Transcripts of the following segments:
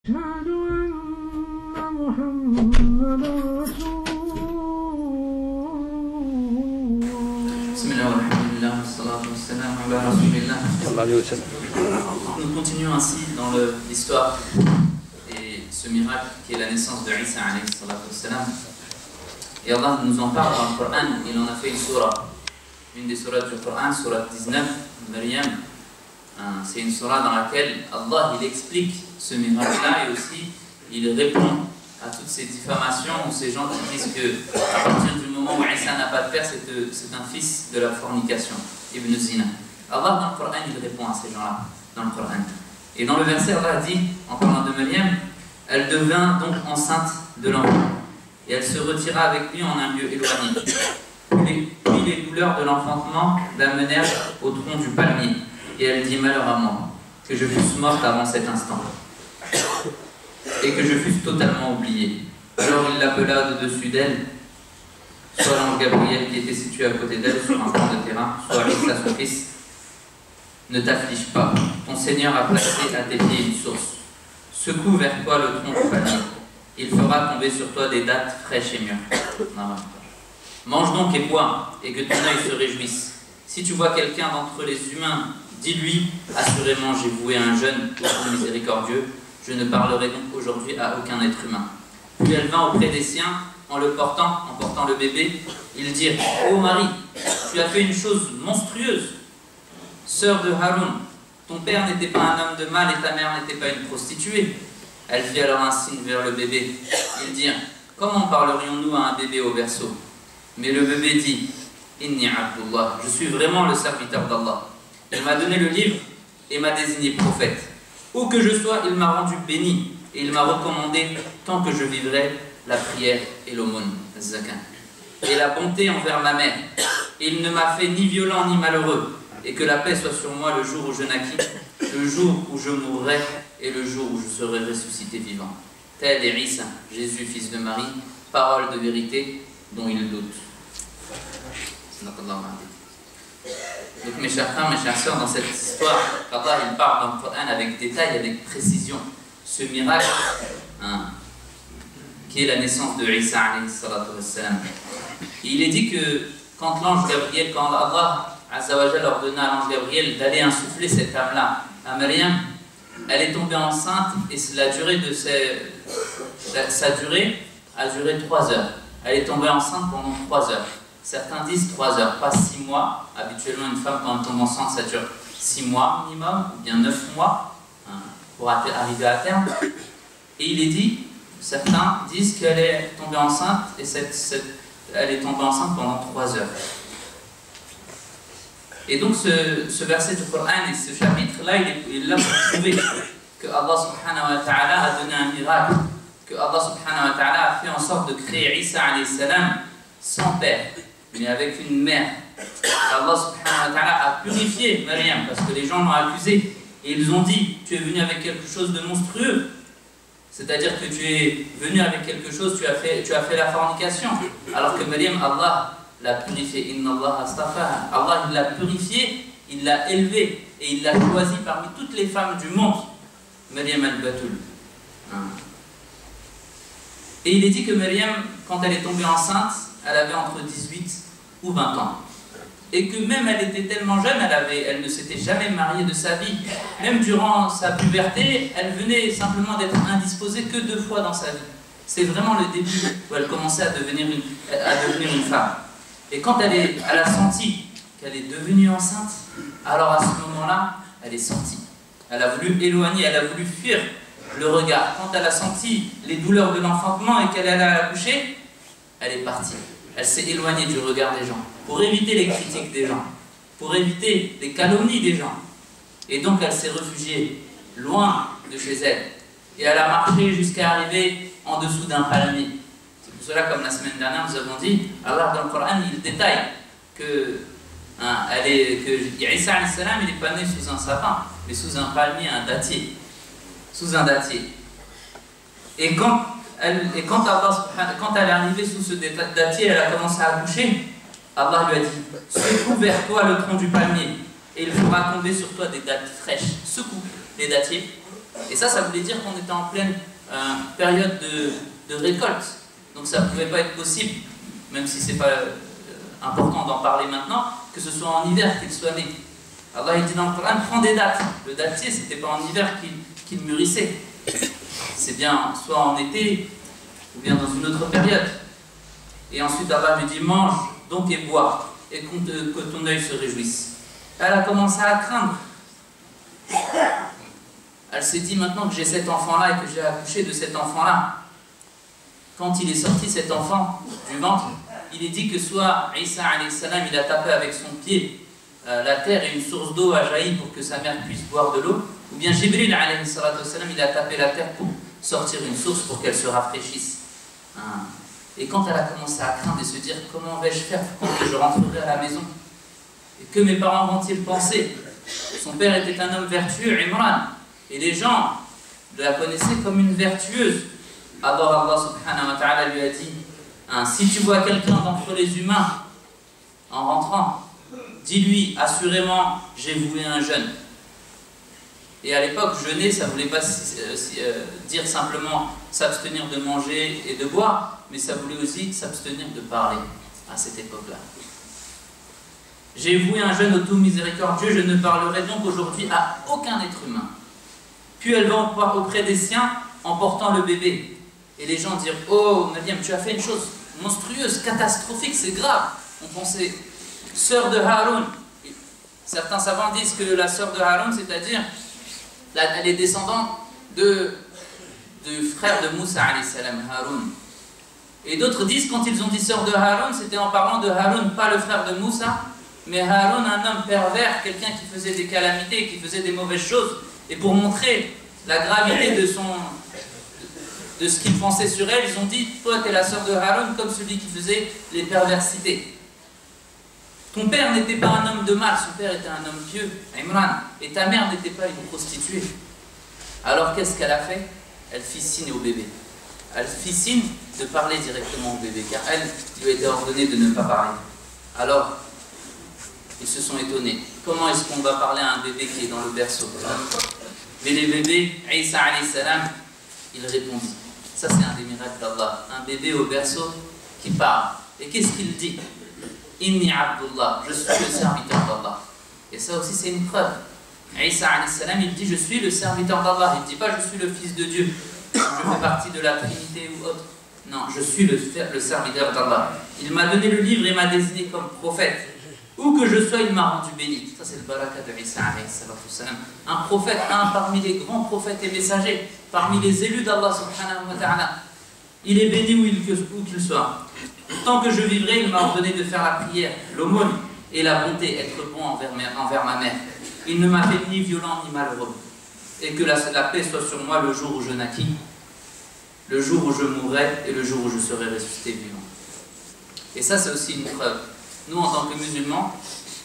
أشهد أن محمدا رسول الله. بسم الله والحمد لله والصلاة والسلام على رسول الله. Nous continuons ainsi dans l'histoire et ce miracle qui est la naissance de Isa alayhi salatu wassalam. Et Allah nous en parle dans le Coran, il en a fait une surah. Une des surahs du Coran, surah 19, Maryam. C'est une surah dans laquelle Allah il explique ce miracle-là et aussi il répond à toutes ces diffamations ou ces gens qui disent que à partir du moment où Isa n'a pas de père, c'est un fils de la fornication, Ibn Zina. Allah dans le Coran il répond à ces gens-là, dans le Coran. Et dans le verset Allah dit, en parlant de Maryam, elle devint donc enceinte de l'enfant et elle se retira avec lui en un lieu éloigné. Puis les douleurs de l'enfantement l'amenèrent au tronc du palmier. Et elle dit, malheur à moi, que je fusse morte avant cet instant, et que je fusse totalement oubliée. Alors il l'appela au-dessus d'elle, soit l'ange Gabriel qui était situé à côté d'elle sur un pan de terrain, soit Isa son fils. Ne t'afflige pas, ton Seigneur a placé à tes pieds une source. Secoue vers toi le tronc du palmier, il fera tomber sur toi des dattes fraîches et mûres. Mange donc et bois, et que ton œil se réjouisse. Si tu vois quelqu'un d'entre les humains, dis-lui, assurément j'ai voué un jeune pour miséricordieux, je ne parlerai donc aujourd'hui à aucun être humain. Puis elle vint auprès des siens, en portant le bébé, ils dirent, ô Marie, tu as fait une chose monstrueuse. Sœur de Haroun, ton père n'était pas un homme de mal et ta mère n'était pas une prostituée. Elle fit alors un signe vers le bébé. Ils dirent, comment parlerions-nous à un bébé au berceau? Mais le bébé dit, Inni Abdullah, je suis vraiment le serviteur d'Allah. Il m'a donné le livre et m'a désigné prophète. Où que je sois, il m'a rendu béni et il m'a recommandé, tant que je vivrai, la prière et l'aumône, zakat, et la bonté envers ma mère. Et il ne m'a fait ni violent ni malheureux, et que la paix soit sur moi le jour où je naquis, le jour où je mourrai et le jour où je serai ressuscité vivant. Tel est Isa, Jésus, fils de Marie, parole de vérité dont il doute. Donc mes chers frères, mes chères sœurs, dans cette histoire, Allah il parle dans le Coran avec détail, avec précision, ce miracle qui est la naissance de Isa alayhi salatu wassalam. Et il est dit que quand l'ange Gabriel, quand Allah Azzawajal ordonna à l'ange Gabriel d'aller insuffler cette âme-là à Maryam, elle est tombée enceinte et la durée de sa durée a duré 3 heures. Elle est tombée enceinte pendant 3 heures. Certains disent 3 heures, pas 6 mois. Habituellement, une femme, quand elle tombe enceinte, ça dure 6 mois minimum, ou bien 9 mois, pour arriver à terme. Et il est dit, certains disent qu'elle est tombée enceinte, et elle est tombée enceinte pendant 3 heures. Et donc, ce verset du Coran et ce chapitre-là, il est là pour prouver que Allah subhanahu wa ta'ala a donné un miracle, que Allah subhanahu wa ta'ala a fait en sorte de créer Isa alayhi salam sans père, mais avec une mère. Allah subhanahu wa ta'ala a purifié Maryam parce que les gens l'ont accusé et ils ont dit, tu es venu avec quelque chose de monstrueux, c'est-à-dire que tu es venu avec quelque chose, tu as fait la fornication, alors que Maryam, Allah l'a purifié. Inna Allah astafaha. Allah il l'a purifié, il l'a élevé et il l'a choisi parmi toutes les femmes du monde, Maryam al-Batul. Et il est dit que Maryam, quand elle est tombée enceinte, elle avait entre 18 ou 20 ans. Et que même elle était tellement jeune, elle ne s'était jamais mariée de sa vie. Même durant sa puberté, elle venait simplement d'être indisposée que 2 fois dans sa vie. C'est vraiment le début où elle commençait à devenir une femme. Et quand elle a senti qu'elle est devenue enceinte, alors à ce moment-là, elle est sortie. Elle a voulu éloigner, elle a voulu fuir le regard. Quand elle a senti les douleurs de l'enfantement et qu'elle allait accoucher, elle est partie. Elle s'est éloignée du regard des gens, pour éviter les critiques des gens, pour éviter les calomnies des gens. Et donc elle s'est réfugiée loin de chez elle. Et elle a marché jusqu'à arriver en dessous d'un palmier. C'est pour cela, comme la semaine dernière, nous avons dit, Allah dans le Coran, il détaille que Isa alayhi salam, il n'est pas né sous un sapin, mais sous un palmier, un dattier. Sous un dattier. Et quand elle est arrivée sous ce dattier, elle a commencé à accoucher. Allah lui a dit, secoue vers toi le tronc du palmier et il fera tomber sur toi des dattes fraîches. Secoue les dattiers Et ça voulait dire qu'on était en pleine période de récolte. Donc ça ne pouvait pas être possible, même si ce n'est pas important d'en parler maintenant, que ce soit en hiver qu'il soit né. Allah il dit dans le Coran, prends des dattes. Le dattier, ce n'était pas en hiver qu'il mûrissait. C'est bien soit en été, ou bien dans une autre période. Et ensuite Allah lui dit, mange donc et bois, et que ton œil se réjouisse. Elle a commencé à craindre. Elle s'est dit, maintenant que j'ai cet enfant-là et que j'ai accouché de cet enfant-là, quand il est sorti cet enfant du ventre, il est dit que soit Isa alayhi salam, il a tapé avec son pied la terre et une source d'eau a jailli pour que sa mère puisse boire de l'eau, ou bien Jibril alayhi salam, il a tapé la terre pour sortir une source pour qu'elle se rafraîchisse. Et quand elle a commencé à craindre et se dire, comment vais-je faire quand je rentrerai à la maison? Et que mes parents vont-ils penser? Son père était un homme vertueux, Imran, et les gens la connaissaient comme une vertueuse. Alors Allah subhanahu wa ta'ala lui a dit, si tu vois quelqu'un d'entre les humains en rentrant, dis-lui, assurément, j'ai voué un jeûne. Et à l'époque, jeûner, ça ne voulait pas dire simplement s'abstenir de manger et de boire, mais ça voulait aussi s'abstenir de parler à cette époque-là. J'ai voué un jeûne au tout miséricordieux, je ne parlerai donc aujourd'hui à aucun être humain. Puis elle va auprès des siens en portant le bébé. Et les gens dirent, oh Mariam, tu as fait une chose monstrueuse, catastrophique, c'est grave. On pensait, sœur de Haroun. Certains savants disent que la sœur de Haroun, c'est-à-dire, elle est descendante du frère de Moussa alayhi salam, Haroun. Et d'autres disent, quand ils ont dit sœur de Haroun, c'était en parlant de Haroun, pas le frère de Moussa, mais Haroun, un homme pervers, quelqu'un qui faisait des calamités, qui faisait des mauvaises choses. Et pour montrer la gravité de ce qu'ils pensaient sur elle, ils ont dit, toi tu es la sœur de Haroun comme celui qui faisait les perversités. Ton père n'était pas un homme de mal, son père était un homme pieux, Imran, et ta mère n'était pas une prostituée. Alors qu'est-ce qu'elle a fait? Elle fit signe au bébé. Elle fit signe de parler directement au bébé, car elle lui a été ordonnée de ne pas parler. Alors, ils se sont étonnés. Comment est-ce qu'on va parler à un bébé qui est dans le berceau? Mais les bébés, Isa alayhi salam, il répondit. Ça c'est un des miracles d'Allah. Un bébé au berceau qui parle. Et qu'est-ce qu'il dit? Inni Abdullah, je suis le serviteur d'Allah. Et ça aussi c'est une preuve. Isa alayhi salam, il dit je suis le serviteur d'Allah. Il ne dit pas je suis le fils de Dieu, je fais partie de la Trinité ou autre. Non, je suis le serviteur d'Allah. Il m'a donné le livre et m'a désigné comme prophète. Où que je sois, il m'a rendu béni. Ça c'est le baraka de Isa alayhi salam. Un prophète, un parmi les grands prophètes et messagers, parmi les élus d'Allah subhanahu wa ta'ala. Il est béni où qu'il soit. Tant que je vivrai, il m'a ordonné de faire la prière, l'aumône et la bonté, être bon envers ma mère. Il ne m'a fait ni violent ni malheureux. Et que la paix soit sur moi le jour où je naquis, le jour où je mourrai et le jour où je serai ressuscité vivant. Et ça c'est aussi une preuve. Nous en tant que musulmans,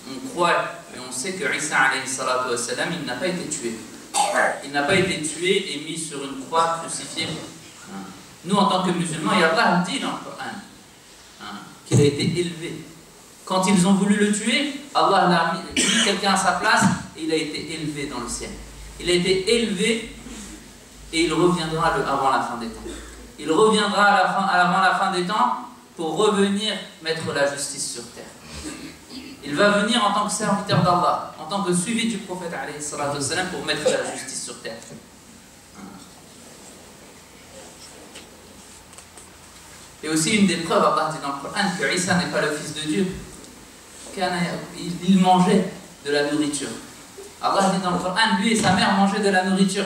on croit et on sait que Isa alayhi salatu wa salam, il n'a pas été tué. Il n'a pas été tué et mis sur une croix crucifiée. Nous en tant que musulmans, et Allah dit dans le Coran qu'il a été élevé. Quand ils ont voulu le tuer, Allah a mis quelqu'un à sa place et il a été élevé dans le ciel. Il a été élevé et il reviendra avant la fin des temps. Il reviendra avant la fin des temps pour revenir mettre la justice sur terre. Il va venir en tant que serviteur d'Allah, en tant que suivi du prophète alayhi salatu wa salam pour mettre la justice sur terre. Et aussi une des preuves, Allah dit dans le Coran que Isa n'est pas le fils de Dieu. Il mangeait de la nourriture. Allah dit dans le Coran, lui et sa mère mangeaient de la nourriture.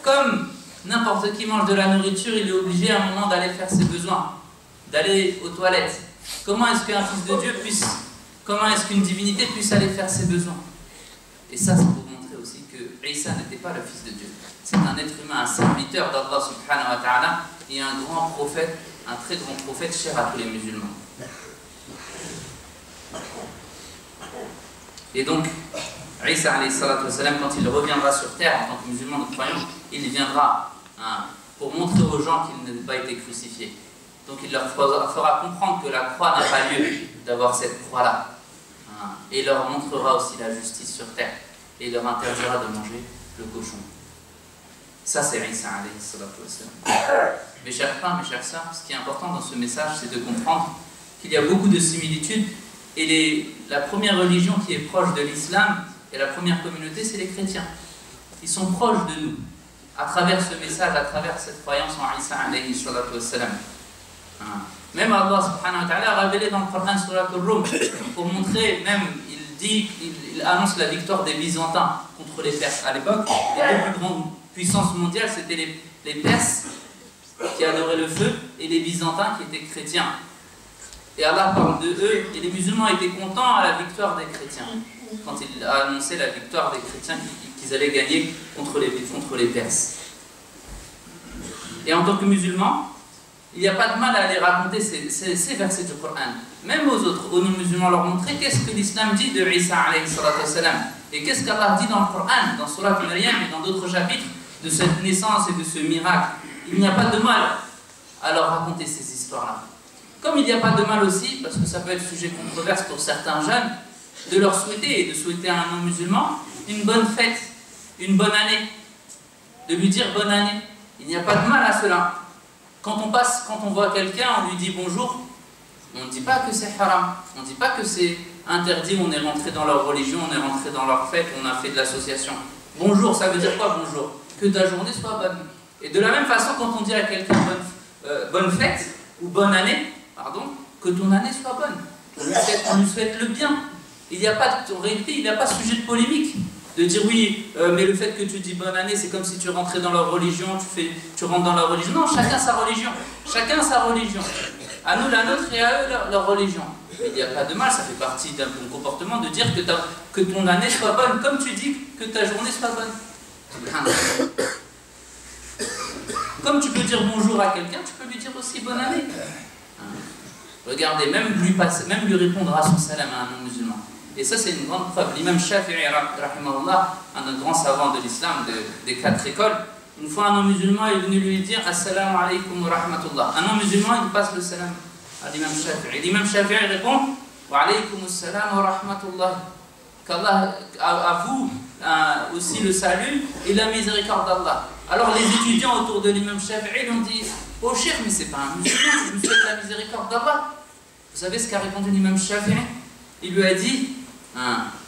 Comme n'importe qui mange de la nourriture, il est obligé à un moment d'aller faire ses besoins, d'aller aux toilettes. Comment est-ce qu'un fils de Dieu puisse, comment est-ce qu'une divinité puisse aller faire ses besoins? Et ça, c'est pour montrer aussi que Isa n'était pas le fils de Dieu. C'est un être humain, un serviteur d'Allah subhanahu wa ta'ala et un grand prophète, un très grand prophète cher à tous les musulmans. Et donc, Isa alayhi salatu wa salam, quand il reviendra sur terre en tant que musulman de croyant, il viendra pour montrer aux gens qu'il n'a pas été crucifié. Donc il leur fera comprendre que la croix n'a pas lieu d'avoir cette croix-là. Et il leur montrera aussi la justice sur terre. Et il leur interdira de manger le cochon. Ça, c'est Isa alayhi salatu wassalam. Mes chers frères, mes chères sœurs, ce qui est important dans ce message, c'est de comprendre qu'il y a beaucoup de similitudes. Et la première religion qui est proche de l'islam et la première communauté, c'est les chrétiens. Ils sont proches de nous, à travers ce message, à travers cette croyance en Isa alayhi salatu wassalam. Même Allah subhanahu wa ta'ala a révélé dans le Coran surat al-Rum, pour montrer, même, il annonce la victoire des Byzantins contre les Perses. À l'époque, les deux plus grandes puissances mondiales, c'était les Perses, qui adoraient le feu, et les Byzantins, qui étaient chrétiens. Et Allah parle de eux, et les musulmans étaient contents à la victoire des chrétiens, quand il a annoncé la victoire des chrétiens qu'ils allaient gagner contre les Perses. Et en tant que musulmans, il n'y a pas de mal à aller raconter ces versets du Coran, même aux autres, aux non-musulmans, leur montrer qu'est-ce que l'islam dit de Isa alayhi salatu wassalam, et qu'est-ce qu'Allah dit dans le Coran, dans Surat Maryam et dans d'autres chapitres, de cette naissance et de ce miracle. Il n'y a pas de mal à leur raconter ces histoires-là. Comme il n'y a pas de mal aussi, parce que ça peut être sujet controverse pour certains jeunes, de leur souhaiter, et de souhaiter à un non-musulman, une bonne fête, une bonne année, de lui dire bonne année. Il n'y a pas de mal à cela. Quand on voit quelqu'un, on lui dit bonjour, on ne dit pas que c'est haram, on ne dit pas que c'est interdit, on est rentré dans leur religion, on est rentré dans leur fête, on a fait de l'association. Bonjour, ça veut dire quoi bonjour? Que ta journée soit bonne. Et de la même façon, quand on dit à quelqu'un bonne fête, ou bonne année, pardon, que ton année soit bonne. On lui souhaite le bien. Il n'y a pas, en réalité, il n'y a pas sujet de polémique. De dire oui, mais le fait que tu dis bonne année, c'est comme si tu rentrais dans leur religion, tu rentres dans leur religion. Non, chacun sa religion. Chacun sa religion. À nous la nôtre et à eux leur religion. Mais il n'y a pas de mal, ça fait partie d'un bon comportement de dire que ton année soit bonne, comme tu dis que ta journée soit bonne. Comme tu peux dire bonjour à quelqu'un, tu peux lui dire aussi bonne année. Regardez, même lui répondre à son salam à un non-musulman. Et ça, c'est une grande preuve. L'imam Shafi'i, rahimahullah, un grand savant de l'islam, des 4 écoles, une fois un non-musulman est venu lui dire Assalamu alaikum wa rahmatullah. Un non-musulman, il passe le salam à l'imam Shafi'i. L'imam Shafi'i répond Wa alaikum assalam wa rahmatullah. Qu'Allah à vous aussi le salut et la miséricorde d'Allah. Alors les étudiants autour de l'imam Shafi'i lui ont dit Oh cheikh, mais c'est pas un musulman, je vous souhaite la miséricorde d'Allah. Vous savez ce qu'a répondu l'imam Shafi'i? Il lui a dit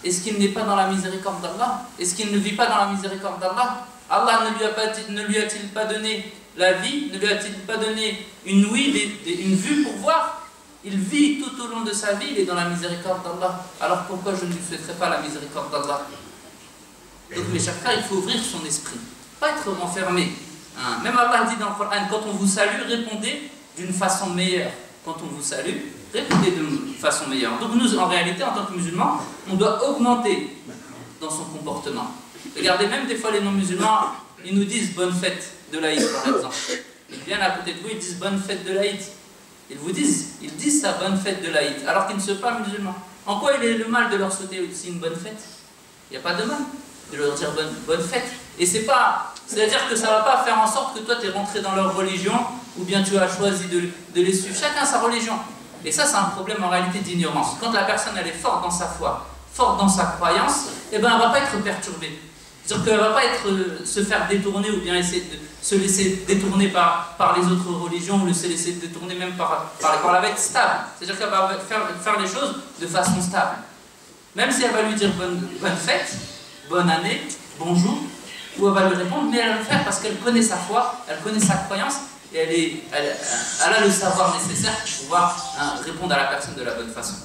est-ce qu'il n'est pas dans la miséricorde d'Allah? Est-ce qu'il ne vit pas dans la miséricorde d'Allah? Allah ne lui a-t-il pas donné la vie? Ne lui a-t-il pas donné une ouïe, une vue pour voir? Il vit tout au long de sa vie, il est dans la miséricorde d'Allah. Alors pourquoi je ne lui souhaiterais pas la miséricorde d'Allah? Donc mes chers frères, il faut ouvrir son esprit, pas être renfermé. Même Allah dit dans le Coran, quand on vous salue, répondez d'une façon meilleure. Quand on vous salue, répondez de façon meilleure. Donc nous, en réalité, en tant que musulmans, on doit augmenter dans son comportement. Regardez, même des fois les non-musulmans, ils nous disent bonne fête de l'Aïd, par exemple. Ils viennent à côté de vous, ils disent bonne fête de l'Aïd. Ils disent ça, bonne fête de l'Aïd, alors qu'ils ne sont pas musulmans. En quoi il est le mal de leur souhaiter aussi une bonne fête? Il n'y a pas de mal de leur dire bonne fête. Et c'est-à-dire que ça ne va pas faire en sorte que toi tu es rentré dans leur religion, ou bien tu as choisi de les suivre. Chacun sa religion. Et ça, c'est un problème en réalité d'ignorance. Quand la personne elle est forte dans sa foi, forte dans sa croyance, eh ben, elle ne va pas être perturbée. C'est-à-dire qu'elle ne va pas se faire détourner ou bien essayer de se laisser détourner par les autres religions, ou se laisser détourner même par l'école. Elle va être stable. C'est-à-dire qu'elle va faire les choses de façon stable. Même si elle va lui dire bonne fête, bonne année, bonjour, ou elle va lui répondre, mais elle va le faire parce qu'elle connaît sa foi, elle connaît sa croyance, et elle a le savoir nécessaire pour pouvoir répondre à la personne de la bonne façon.